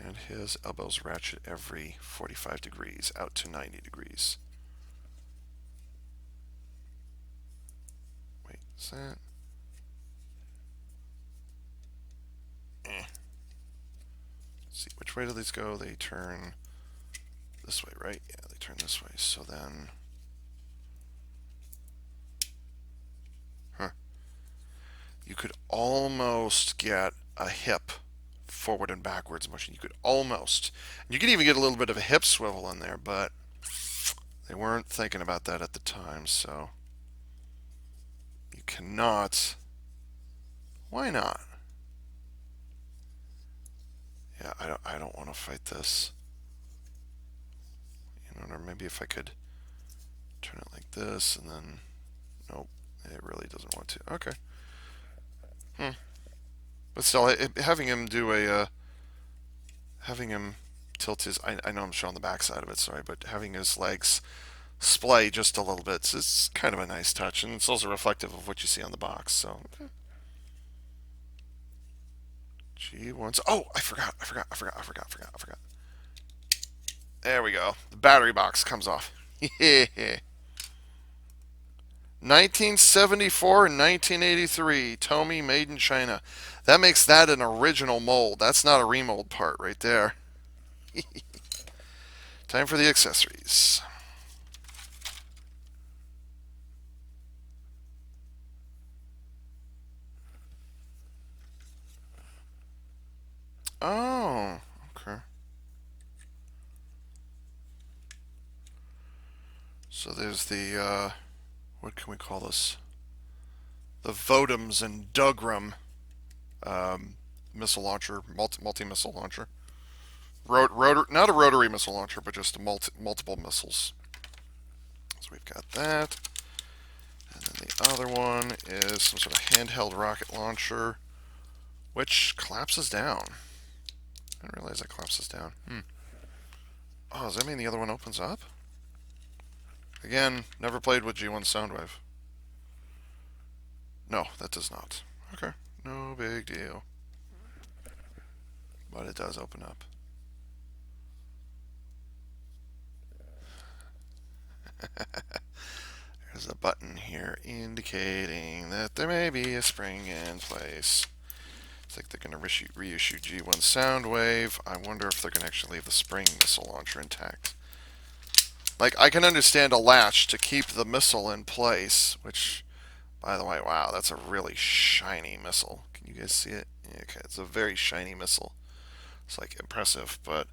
And his elbows ratchet every 45 degrees out to 90 degrees. Wait, is that? See, which way do these go? They turn this way, right? Yeah, they turn this way. So then, you could almost get a hip forward and backwards motion. You could almost. You could even get a little bit of a hip swivel in there, but they weren't thinking about that at the time, so you cannot. Why not? Yeah, I don't want to fight this. Or maybe if I could turn it like this and then, nope, it really doesn't want to. Okay. But still, having him do having him tilt his, I know I'm showing the backside of it, sorry, but having his legs splay just a little bit is kind of a nice touch, and it's also reflective of what you see on the box. So, G1. Oh, I forgot. There we go. The battery box comes off. 1974 and 1983. Tomy made in China. That makes that an original mold. That's not a remold part right there. Time for the accessories. Oh, okay. So there's the, what can we call this? The Vodums and Dugram missile launcher, multi-missile launcher. Not a rotary missile launcher, but just multiple missiles. So we've got that. And then the other one is some sort of handheld rocket launcher, which collapses down. I didn't realize that collapses down. Oh, does that mean the other one opens up? Again, never played with G1 Soundwave. No, that does not. Okay, no big deal. But it does open up. There's a button here indicating that there may be a spring in place. It's like they're going to reissue G1 Soundwave. I wonder if they're going to actually leave the spring missile launcher intact. Like, I can understand a latch to keep the missile in place, which, by the way, wow, that's a really shiny missile. Can you guys see it? Yeah, okay, it's a very shiny missile. It's, like, impressive, but,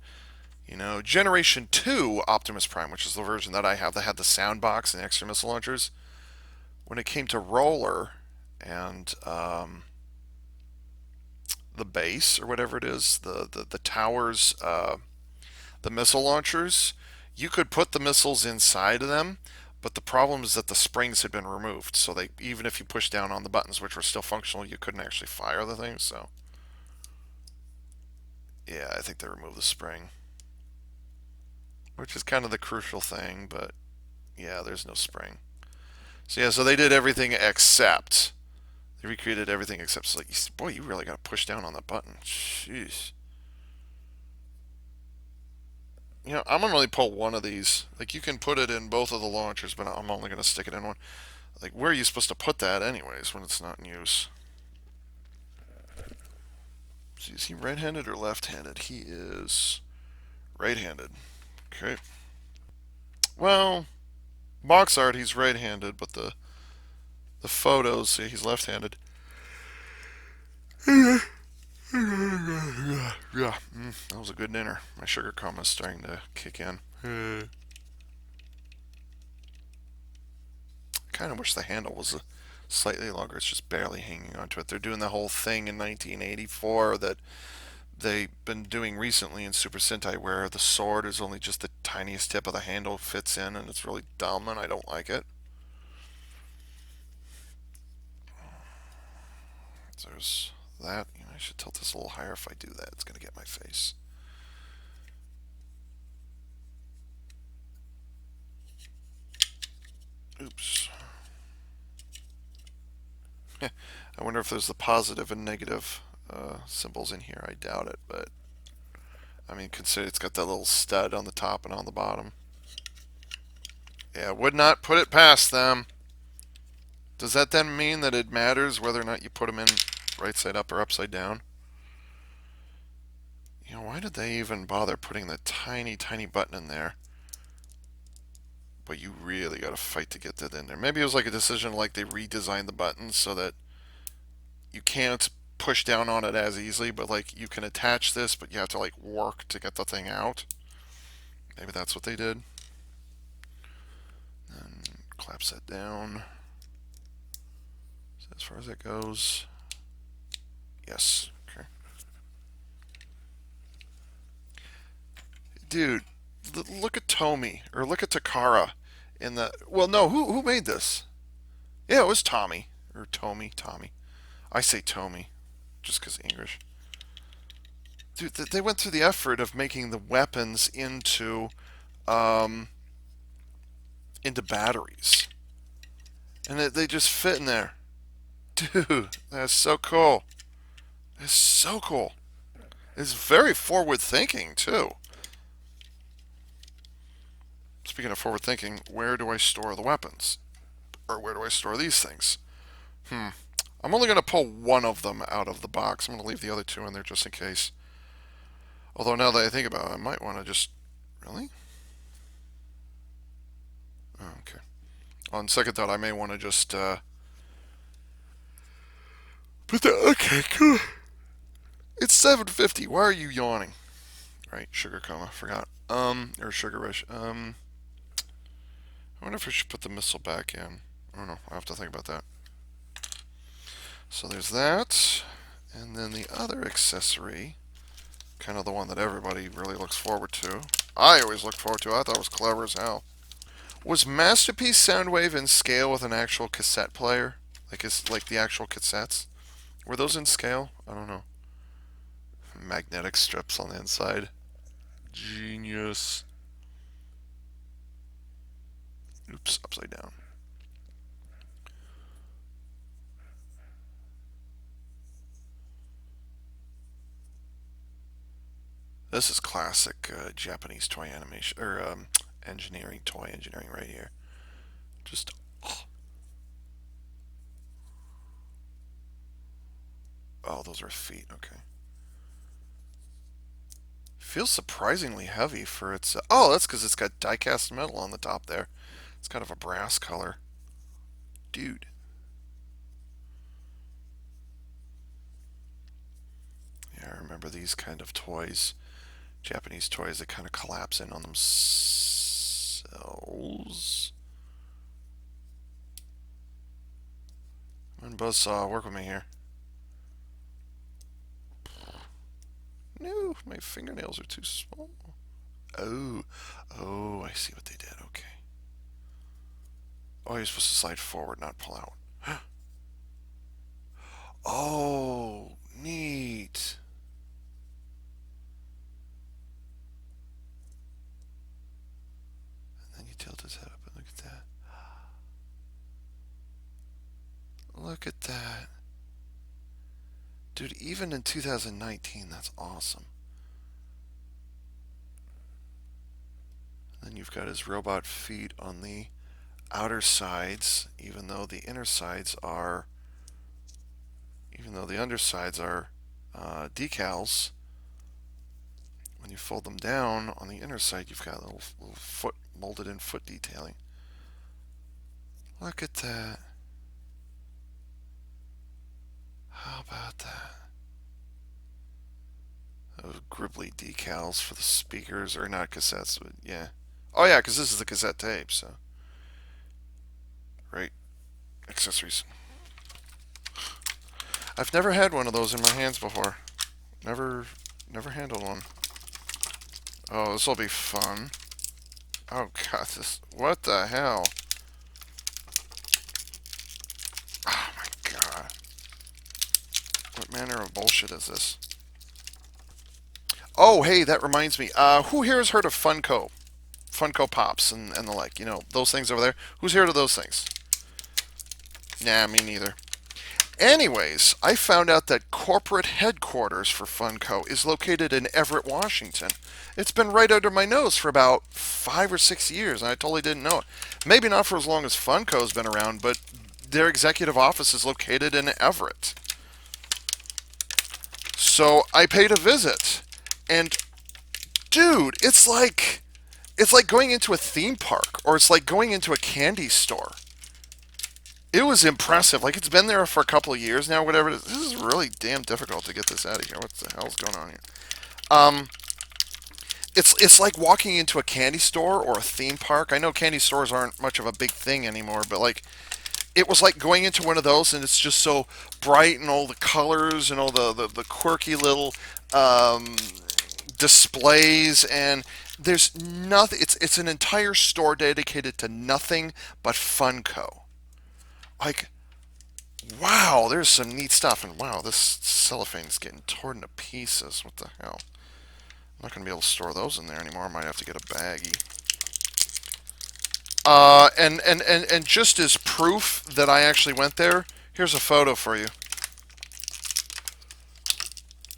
you know, Generation 2 Optimus Prime, which is the version that I have that had the sound box and the extra missile launchers, when it came to roller and the base, or whatever it is, the towers, the missile launchers, you could put the missiles inside of them, but the problem is that the springs had been removed. So they, even if you push down on the buttons, which were still functional, you couldn't actually fire the thing. So yeah, I think they removed the spring, which is kind of the crucial thing. But yeah, there's no spring. So yeah, so they did everything except they recreated everything except. So like, boy, you really got to push down on the button. Jeez. You know, I'm gonna only pull one of these. Like, you can put it in both of the launchers, but I'm only gonna stick it in one. Like, where are you supposed to put that anyways when it's not in use? So is he right-handed or left-handed? He is right-handed. Okay. Well, box art he's right-handed, but the photos say he's left-handed. Yeah, that was a good dinner. My sugar coma is starting to kick in. Kind of wish the handle was slightly longer. It's just barely hanging onto it. They're doing the whole thing in 1984 that they've been doing recently in Super Sentai, where the sword is only just the tiniest tip of the handle fits in, and it's really dumb, and I don't like it. So there's that. You know, I should tilt this a little higher. If I do that, it's going to get my face. Oops. I wonder if there's the positive and negative symbols in here. I doubt it, but I mean, consider it's got that little stud on the top and on the bottom. Yeah, would not put it past them. Does that then mean that it matters whether or not you put them in right side up or upside down? You know, why did they even bother putting that tiny, tiny button in there? But you really got to fight to get that in there. Maybe it was like a decision like they redesigned the buttons so that you can't push down on it as easily, but like you can attach this, but you have to like work to get the thing out. Maybe that's what they did. And collapse that down. So as far as that goes, yes. Okay. Dude, look at Tomy, or look at Takara in the. Well, no, who made this? Yeah, it was Tommy or Tommy. I say Tomy, just because English. Dude, they went through the effort of making the weapons into batteries, and they just fit in there. Dude, that's so cool. It's so cool. It's very forward thinking too. Speaking of forward thinking, where do I store the weapons? Or where do I store these things? I'm only going to pull one of them out of the box. I'm going to leave the other two in there just in case. Although now that I think about it, I might want to just... Really? Oh, okay. On second thought, I may want to just put the... Okay, cool. It's 7:50. Why are you yawning? Right, sugar coma. Forgot. Or sugar rush. I wonder if I should put the missile back in. I don't know. I'll have to think about that. So there's that. And then the other accessory, kind of the one that everybody really looks forward to. I always look forward to. I thought it was clever as hell. Was Masterpiece Soundwave in scale with an actual cassette player? Like the actual cassettes? Were those in scale? I don't know. Magnetic strips on the inside. Genius. Oops, upside down. This is classic Japanese toy animation, or engineering, toy engineering right here. Just, oh, those are feet, okay. Feels surprisingly heavy for its, oh, that's because it's got die-cast metal on the top there. It's kind of a brass color. Dude. Yeah, I remember these kind of toys. Japanese toys that kind of collapse in on themselves. Come on, Buzzsaw, work with me here. No, my fingernails are too small. Oh, oh, I see what they did. Okay. Oh, you're supposed to slide forward, not pull out. Oh, neat. And then you tilt his head up and look at that. Look at that. Dude, even in 2019, that's awesome. And then you've got his robot feet on the outer sides, even though the inner sides are, even though the undersides are decals. When you fold them down on the inner side, you've got a little foot, molded in foot detailing. Look at that. How about that? Those gribbly decals for the speakers, or not cassettes, but yeah. Oh yeah, because this is the cassette tape, so. Right. Accessories. I've never had one of those in my hands before. Never handled one. Oh, this will be fun. Oh god, this, what the hell? Oh my god. What manner of bullshit is this? Oh, hey, that reminds me. Who here has heard of Funko? Funko Pops and the like, you know, those things over there. Who's heard of those things? Nah, me neither. Anyways, I found out that corporate headquarters for Funko is located in Everett, Washington. It's been right under my nose for about 5 or 6 years, and I totally didn't know it. Maybe not for as long as Funko's been around, but their executive office is located in Everett. So I paid a visit, and dude, it's like going into a theme park, or it's like going into a candy store. It was impressive. Like, it's been there for a couple of years now, whatever it is. This is really damn difficult to get this out of here. What the hell's going on here? It's like walking into a candy store or a theme park. I know candy stores aren't much of a big thing anymore, but like, it was like going into one of those, and it's just so bright, and all the colors and all the quirky little displays, and there's nothing. It's an entire store dedicated to nothing but Funko. Like, wow, there's some neat stuff, and wow, this cellophane is getting torn to pieces. What the hell? I'm not going to be able to store those in there anymore. I might have to get a baggie. And just as proof that I actually went there, here's a photo for you.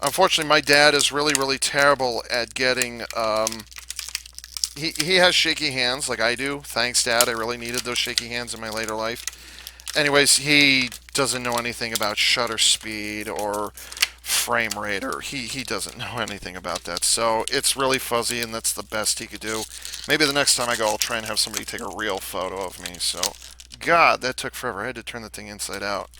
Unfortunately, my dad is really, really terrible at getting. He has shaky hands like I do. Thanks, Dad. I really needed those shaky hands in my later life. Anyways, he doesn't know anything about shutter speed or frame rate, or he doesn't know anything about that. So it's really fuzzy, and that's the best he could do. Maybe the next time I go, I'll try and have somebody take a real photo of me. So, God, that took forever. I had to turn the thing inside out.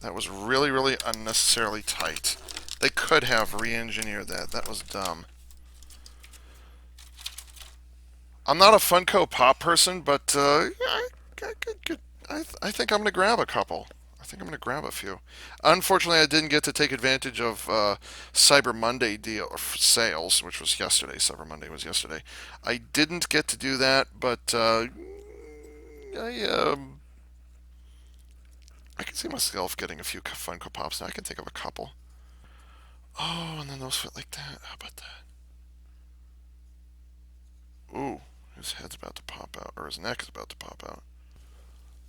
That was really, really unnecessarily tight. They could have re-engineered that. That was dumb. I'm not a Funko Pop person, but I think I'm going to grab a couple. I think I'm going to grab a few. Unfortunately, I didn't get to take advantage of Cyber Monday deal sales, which was yesterday. Cyber Monday was yesterday. I didn't get to do that, but I I can see myself getting a few Funko Pops now. I can think of a couple. Oh, and then those fit like that. How about that? Ooh, his head's about to pop out, or his neck is about to pop out.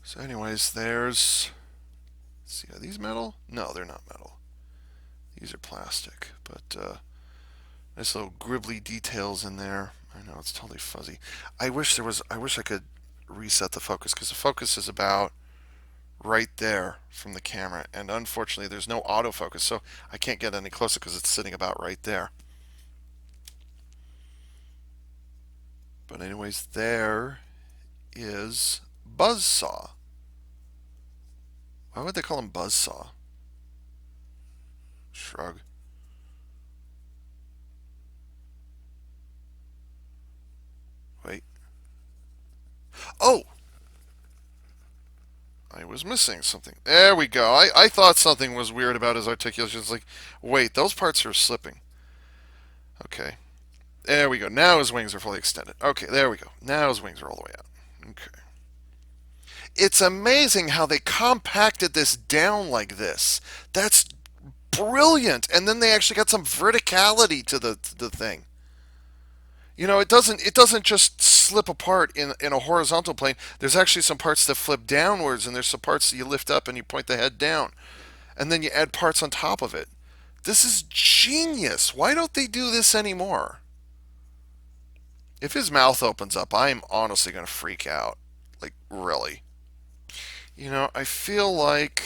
So, anyways, there's. Let's see, are these metal? No, they're not metal. These are plastic, but nice little gribbly details in there. I know it's totally fuzzy. I wish there was. I wish I could reset the focus because the focus is about right there from the camera, and unfortunately, there's no autofocus, so I can't get any closer because it's sitting about right there. But anyways, there is Buzzsaw. Why would they call him Buzzsaw? Shrug. Wait. Oh! I was missing something. There we go. I thought something was weird about his articulation. It's like, wait, those parts are slipping. Okay. There we go. Now his wings are fully extended. Okay, there we go. Now his wings are all the way out. Okay. It's amazing how they compacted this down like this. That's brilliant. And then they actually got some verticality to the thing. It doesn't just slip apart in a horizontal plane. There's actually some parts that flip downwards, and there's some parts that you lift up and you point the head down, and then you add parts on top of it. This is genius. Why don't they do this anymore? If his mouth opens up, I'm honestly gonna freak out. Like, really. I feel like,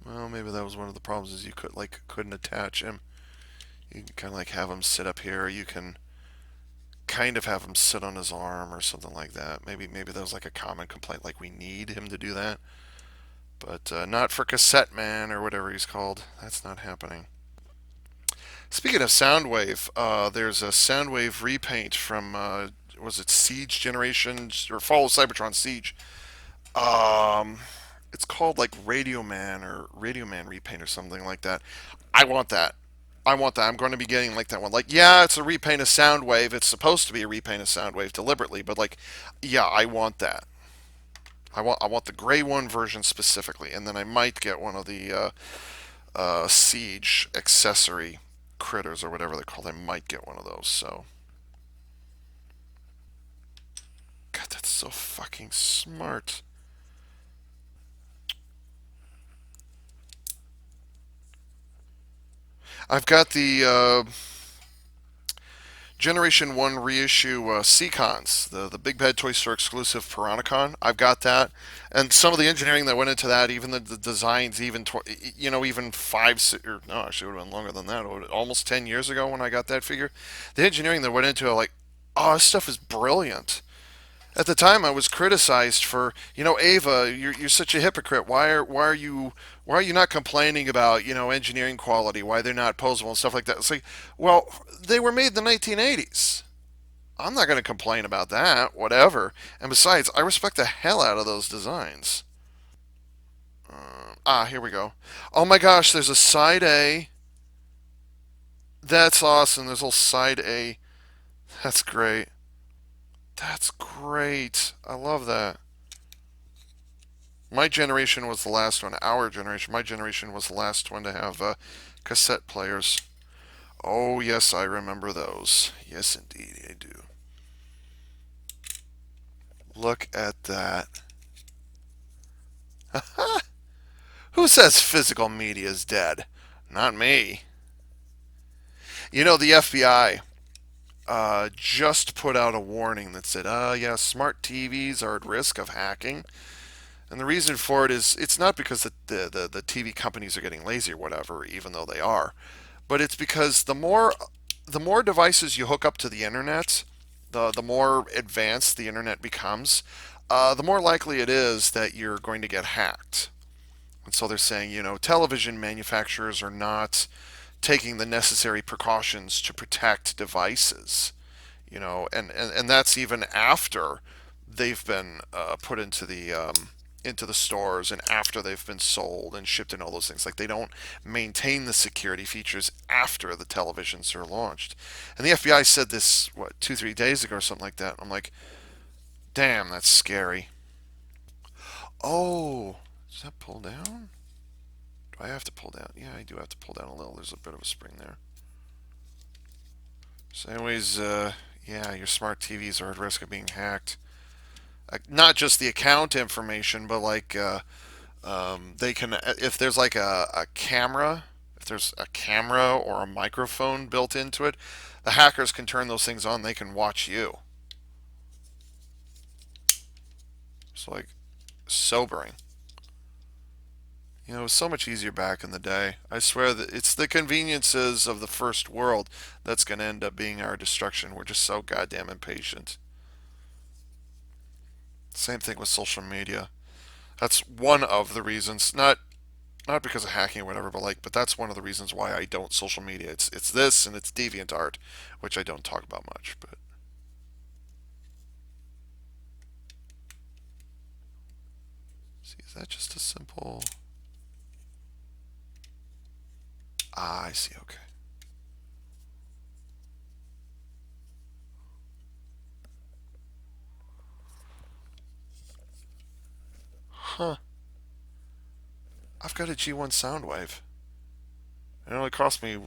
well, maybe that was one of the problems is you couldn't attach him. You can kind of like have him sit up here. You can kind of have him sit on his arm or something like that. Maybe that was like a common complaint, like we need him to do that, but not for Cassette Man or whatever he's called. That's not happening. Speaking of Soundwave, there's a Soundwave repaint from was it Siege Generation or Fall of Cybertron Siege? Um, it's called like Radio Man or Radio Man repaint or something like that. I want that. I want that. I'm going to be getting like that one. Like, yeah, it's a repaint of Soundwave. It's supposed to be a repaint of Soundwave deliberately, but like, yeah, I want that. I want the gray one version specifically, and then I might get one of the Siege accessory critters or whatever they're called. I might get one of those. So, God, that's so fucking smart. I've got the Generation 1 reissue Seacons, the Big Bad Toy Store exclusive Piranacon. I've got that. And some of the engineering that went into that, even the designs, even or no, actually, it would have been longer than that. Almost 10 years ago when I got that figure. The engineering that went into it, like, oh, this stuff is brilliant. At the time, I was criticized for, Ava, you're such a hypocrite. Why are you not complaining about, engineering quality? Why they're not posable and stuff like that? It's like, well, they were made in the 1980s. I'm not going to complain about that. Whatever. And besides, I respect the hell out of those designs. Here we go. Oh my gosh, there's a side A. That's awesome. There's a little side A. That's great. That's great. I love that. My generation was the last one. Our generation. My generation was the last one to have cassette players. Oh, yes, I remember those. Yes, indeed, I do. Look at that. Who says physical media is dead? Not me. You know, the FBI just put out a warning that said, yeah, smart TVs are at risk of hacking. And the reason for it is it's not because the TV companies are getting lazy or whatever, even though they are, but it's because the more devices you hook up to the internet, the more advanced the internet becomes, the more likely it is that you're going to get hacked. And so they're saying, television manufacturers are not taking the necessary precautions to protect devices. And that's even after they've been put into the stores and after they've been sold and shipped and all those things. Like they don't maintain the security features after the televisions are launched. And the FBI said this, what, 2, 3 days ago or something like that. I'm like, damn, that's scary. Oh, does that pull down? Do I have to pull down? Yeah, I do have to pull down a little. There's a bit of a spring there. So, anyways, yeah, your smart TVs are at risk of being hacked. Not just the account information, but like they can, if there's like a camera, if there's a camera or a microphone built into it, the hackers can turn those things on. They can watch you. It's like sobering. It was so much easier back in the day. I swear that it's the conveniences of the first world that's going to end up being our destruction. We're just so goddamn impatient. Same thing with social media. That's one of the reasons, not because of hacking or whatever, but that's one of the reasons why I don't social media. It's this and it's DeviantArt, which I don't talk about much. But see, is that just a simple? Ah, I see. Okay. Huh. I've got a G1 Soundwave. It only cost me.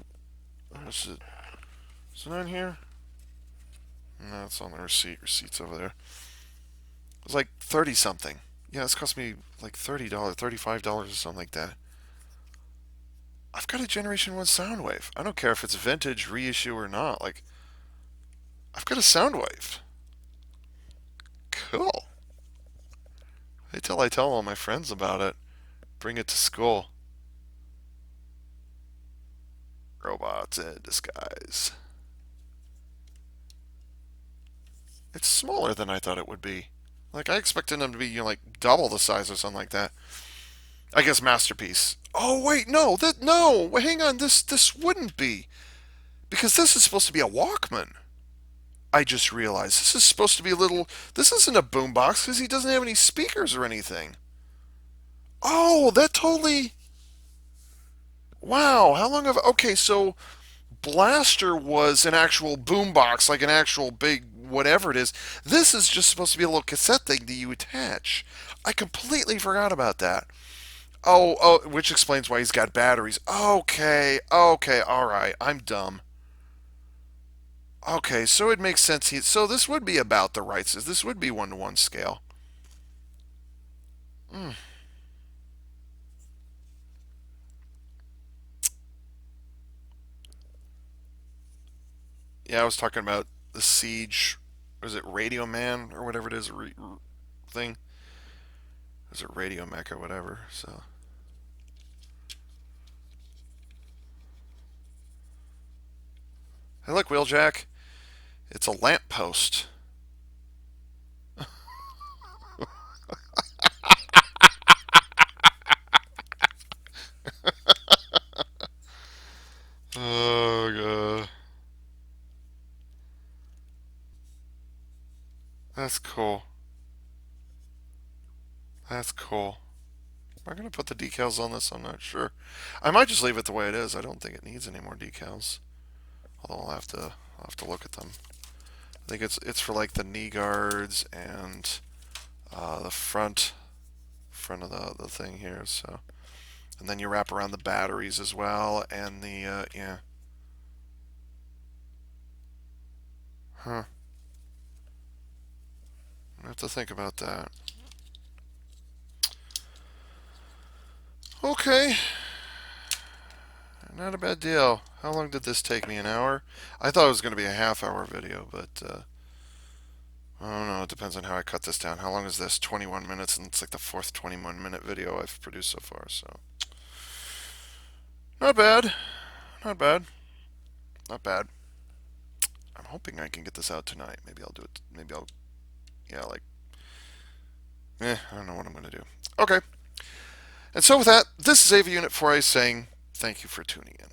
Is it on here? No, it's on the receipt. Receipt's over there. It was like 30 something. Yeah, it's cost me like $30, $35 or something like that. I've got a Generation 1 Soundwave. I don't care if it's vintage, reissue, or not. Like, I've got a Soundwave. Cool. I tell all my friends about it. Bring it to school. Robots in disguise. It's smaller than I thought it would be. Like, I expected them to be, like double the size or something like that. I guess Masterpiece. Oh, wait, no, hang on, this wouldn't be. Because this is supposed to be a Walkman. I just realized this is supposed to be a little. This isn't a boombox because he doesn't have any speakers or anything. Oh, that totally. Wow, how long have. Okay, so Blaster was an actual boombox, like an actual big whatever it is. This is just supposed to be a little cassette thing that you attach. I completely forgot about that. Oh, which explains why he's got batteries. Okay, all right. I'm dumb. Okay, so it makes sense. So this would be about the right size. This would be 1-to-1 scale. Mm. Yeah, I was talking about the Siege. Was it Radio Man or whatever it is thing? Was it Radio Mech or whatever? So hey, look, Wheeljack. It's a lamppost. Oh god, that's cool. That's cool. Am I gonna put the decals on this? I'm not sure. I might just leave it the way it is. I don't think it needs any more decals. Although I'll have to look at them. I think it's for like the knee guards and the front of the thing here. So and then you wrap around the batteries as well and the yeah. Huh. I have to think about that. Okay, not a bad deal. How long did this take me? An hour? I thought it was going to be a half-hour video, but I don't know. It depends on how I cut this down. How long is this? 21 minutes, and it's like the fourth 21-minute video I've produced so far. So not bad. Not bad. Not bad. I'm hoping I can get this out tonight. Maybe I'll do it. Maybe I'll. Yeah, like. I don't know what I'm going to do. Okay. And so with that, this is AV Unit 4A saying thank you for tuning in.